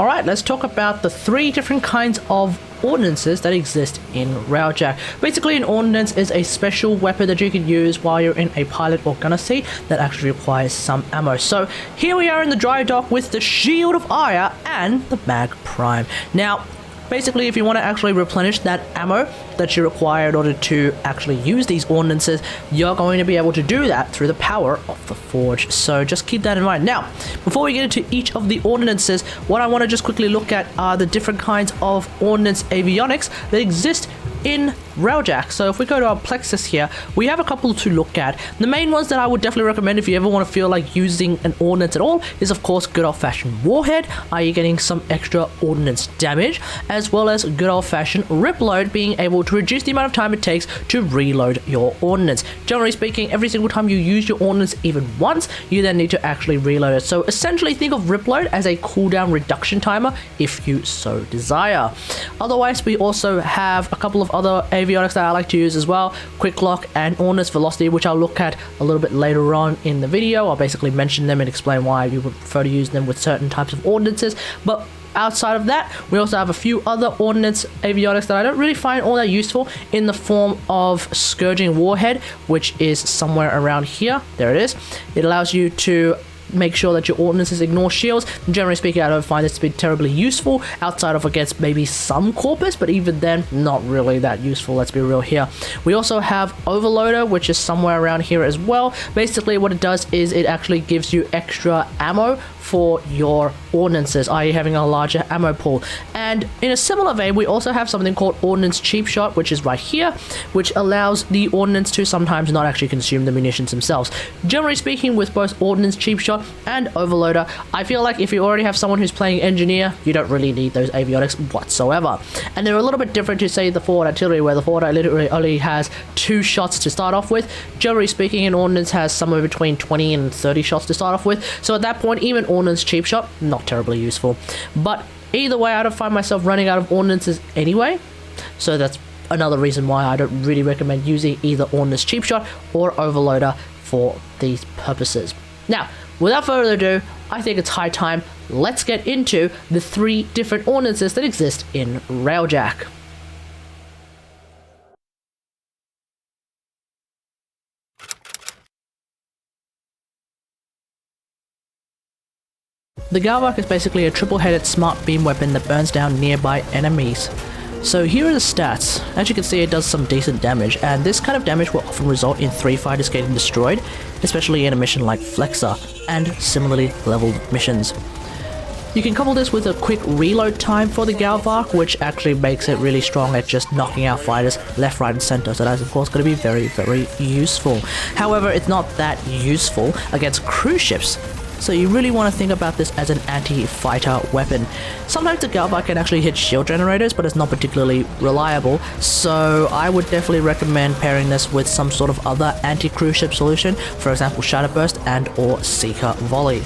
Alright, let's talk about the 3 different kinds of ordnances that exist in RAILJACK. Basically, an ordnance is a special weapon that you can use while you're in a pilot or gunner seat that actually requires some ammo. So here we are in the dry dock with the Shield of Ire and the Mag Prime. Now, basically, if you want to actually replenish that ammo that you require in order to actually use these ordnances, you're going to be able to do that through the power of the Forge. So just keep that in mind. Now, before we get into each of the ordnances, what I want to just quickly look at are the different kinds of ordnance avionics that exist in RAILJACK. So if we go to our plexus here, we have a couple to look at. The main ones that I would definitely recommend if you ever want to feel like using an ordnance at all is of course good old-fashioned warhead, i.e. getting some extra ordnance damage, as well as good old-fashioned rip load, being able to reduce the amount of time it takes to reload your ordnance. Generally speaking, every single time you use your ordnance even once, you then need to actually reload it. So essentially think of rip load as a cooldown reduction timer if you so desire. Otherwise, we also have a couple of other avionics that I like to use as well, quick lock and ordnance velocity, which I'll look at a little bit later on in the video. I'll basically mention them and explain why you would prefer to use them with certain types of ordnances. But outside of that, we also have a few other ordnance avionics that I don't really find all that useful, in the form of Scourging Warhead, which is somewhere around here. There it is. It allows you to make sure that your ordnances ignore shields. Generally speaking, I don't find this to be terribly useful outside of against maybe some corpus, but even then, not really that useful, let's be real here. We also have Overloader, which is somewhere around here as well. Basically, what it does is it actually gives you extra ammo for your ordnances, i.e. having a larger ammo pool. And in a similar vein, we also have something called Ordnance Cheap Shot, which is right here, which allows the ordnance to sometimes not actually consume the munitions themselves. Generally speaking, with both Ordnance Cheap Shot and Overloader, I feel like if you already have someone who's playing Engineer, you don't really need those avionics whatsoever. And they're a little bit different to, say, the Forward Artillery, where the Forward Artillery only has 2 shots to start off with. Generally speaking, an ordnance has somewhere between 20 and 30 shots to start off with. So at that point, even Ordnance Cheap Shot, not terribly useful. But either way, I don't find myself running out of ordnances anyway. So that's another reason why I don't really recommend using either Ordnance Cheap Shot or Overloader for these purposes. Now, without further ado, I think it's high time. Let's get into the 3 different ordnances that exist in RAILJACK. The Galvarc is basically a triple-headed smart beam weapon that burns down nearby enemies. So here are the stats. As you can see, it does some decent damage, and this kind of damage will often result in 3 fighters getting destroyed, especially in a mission like Flexor, and similarly leveled missions. You can couple this with a quick reload time for the Galvarc, which actually makes it really strong at just knocking out fighters left, right, and center, so that's of course going to be very, very useful. However, it's not that useful against cruise ships. So you really want to think about this as an anti-fighter weapon. Sometimes the Galvarc can actually hit shield generators, but it's not particularly reliable, so I would definitely recommend pairing this with some sort of other anti-cruise ship solution, for example Shatterburst and or Seeker Volley.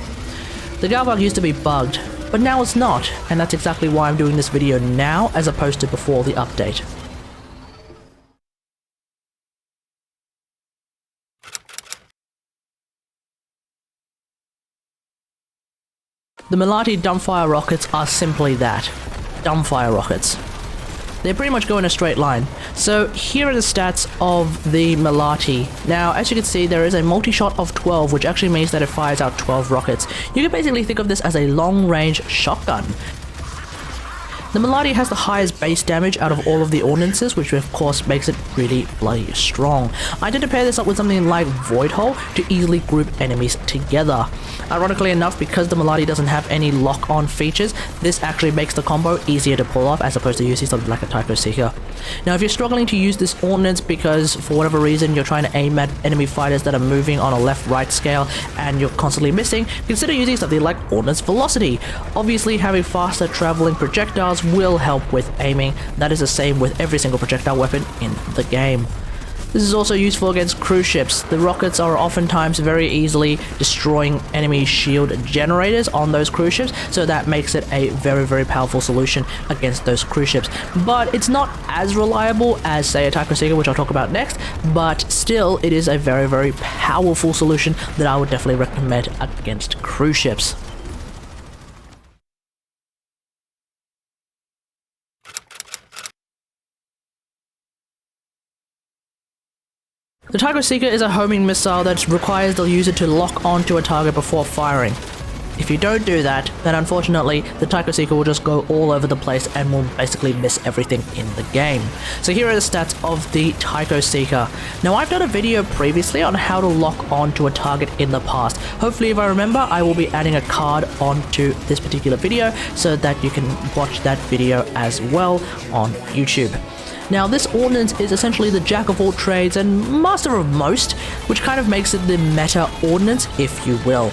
The Galvarc used to be bugged, but now it's not, and that's exactly why I'm doing this video now as opposed to before the update. The Milati dumbfire rockets are simply that, dumbfire rockets. They pretty much go in a straight line. So here are the stats of the Milati. Now, as you can see, there is a multi-shot of 12, which actually means that it fires out 12 rockets. You can basically think of this as a long-range shotgun. The Milati has the highest base damage out of all of the ordnances, which of course makes it really bloody strong. I did to pair this up with something like Void Hole to easily group enemies together. Ironically enough, because the Milati doesn't have any lock-on features, this actually makes the combo easier to pull off as opposed to using something like a Tycho Seeker. Now, if you're struggling to use this ordnance because for whatever reason you're trying to aim at enemy fighters that are moving on a left-right scale and you're constantly missing, consider using something like Ordnance Velocity. Obviously, having faster traveling projectiles will help with aiming. That is the same with every single projectile weapon in the game. This is also useful against cruise ships. The rockets are oftentimes very easily destroying enemy shield generators on those cruise ships, so that makes it a very, very powerful solution against those cruise ships. But it's not as reliable as, say, a Tycho Seeker, which I'll talk about next, but still, it is a very, very powerful solution that I would definitely recommend against cruise ships. The Tycho Seeker is a homing missile that requires the user to lock onto a target before firing. If you don't do that, then unfortunately, the Tycho Seeker will just go all over the place and will basically miss everything in the game. So here are the stats of the Tycho Seeker. Now I've done a video previously on how to lock onto a target in the past. Hopefully if I remember, I will be adding a card onto this particular video so that you can watch that video as well on YouTube. Now this ordnance is essentially the jack of all trades and master of most, which kind of makes it the meta ordnance, if you will.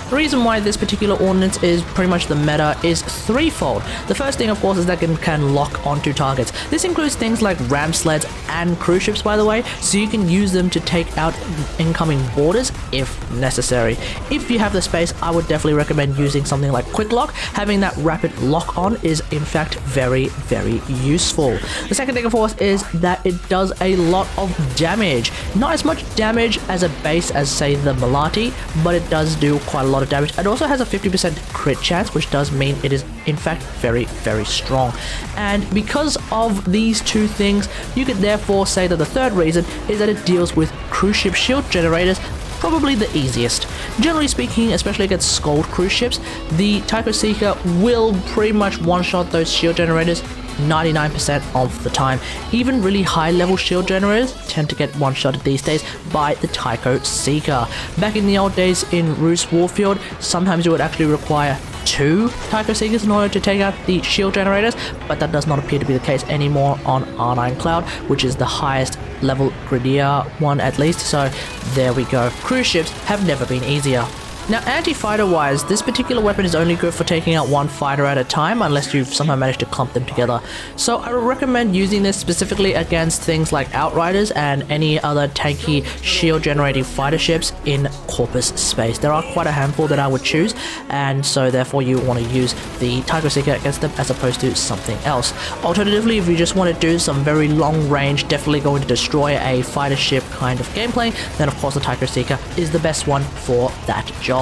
The reason why this particular ordnance is pretty much the meta is threefold. The first thing, of course, is that it can lock onto targets. This includes things like ram sleds and cruise ships, by the way, so you can use them to take out incoming boarders if necessary. If you have the space, I would definitely recommend using something like Quick Lock. Having that rapid lock on is in fact very, very useful. The second thing, of course, is that it does a lot of damage. Not as much damage as a base as, say, the Milati, but it does do quite a lot of damage. It also has a 50% crit chance, which does mean it is in fact very, very strong. And because of these two things, you could therefore say that the third reason is that it deals with cruise ship shield generators, probably the easiest. Generally speaking, especially against Scold cruise ships, the Tycho Seeker will pretty much one-shot those shield generators 99% of the time. Even really high level shield generators tend to get one-shotted these days by the Tycho Seeker. Back in the old days in Rus Warfield, sometimes you would actually require 2 Tycho Seekers in order to take out the shield generators, but that does not appear to be the case anymore on R9 Cloud, which is the highest level grittier one at least, so there we go. Cruise ships have never been easier. Now, anti-fighter wise, this particular weapon is only good for taking out one fighter at a time unless you've somehow managed to clump them together. So I would recommend using this specifically against things like Outriders and any other tanky shield generating fighter ships in Corpus space. There are quite a handful that I would choose, and so therefore you want to use the Tycho Seeker against them as opposed to something else. Alternatively, if you just want to do some very long range, definitely going to destroy a fighter ship kind of gameplay, then of course the Tycho Seeker is the best one for that job.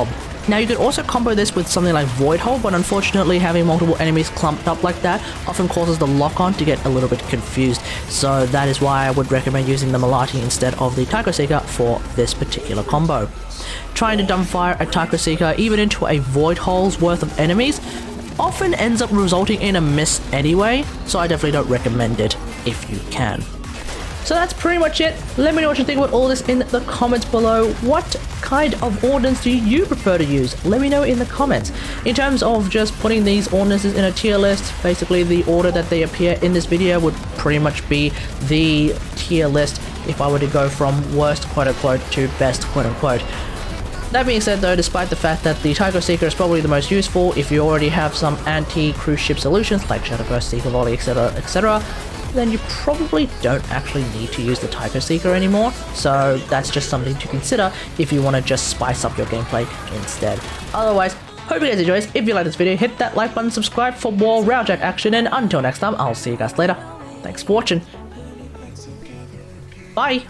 Now you could also combo this with something like Void Hole, but unfortunately having multiple enemies clumped up like that often causes the lock-on to get a little bit confused, so that is why I would recommend using the Milati instead of the Tycho Seeker for this particular combo. Trying to dumbfire a Tycho Seeker even into a Void Hole's worth of enemies often ends up resulting in a miss anyway, so I definitely don't recommend it if you can. So that's pretty much it. Let me know what you think about all this in the comments below. What kind of ordnance do you prefer to use? Let me know in the comments. In terms of just putting these ordnances in a tier list, basically the order that they appear in this video would pretty much be the tier list if I were to go from worst quote-unquote to best quote-unquote. That being said though, despite the fact that the Tycho Seeker is probably the most useful if you already have some anti-cruise ship solutions like Shadowburst, Seeker Volley, etc., then you probably don't actually need to use the Tycho Seeker anymore, so that's just something to consider if you want to just spice up your gameplay instead. Otherwise, hope you guys enjoyed. If you like this video, hit that like button, subscribe for more RAILJACK action, and until next time, I'll see you guys later. Thanks for watching. Bye!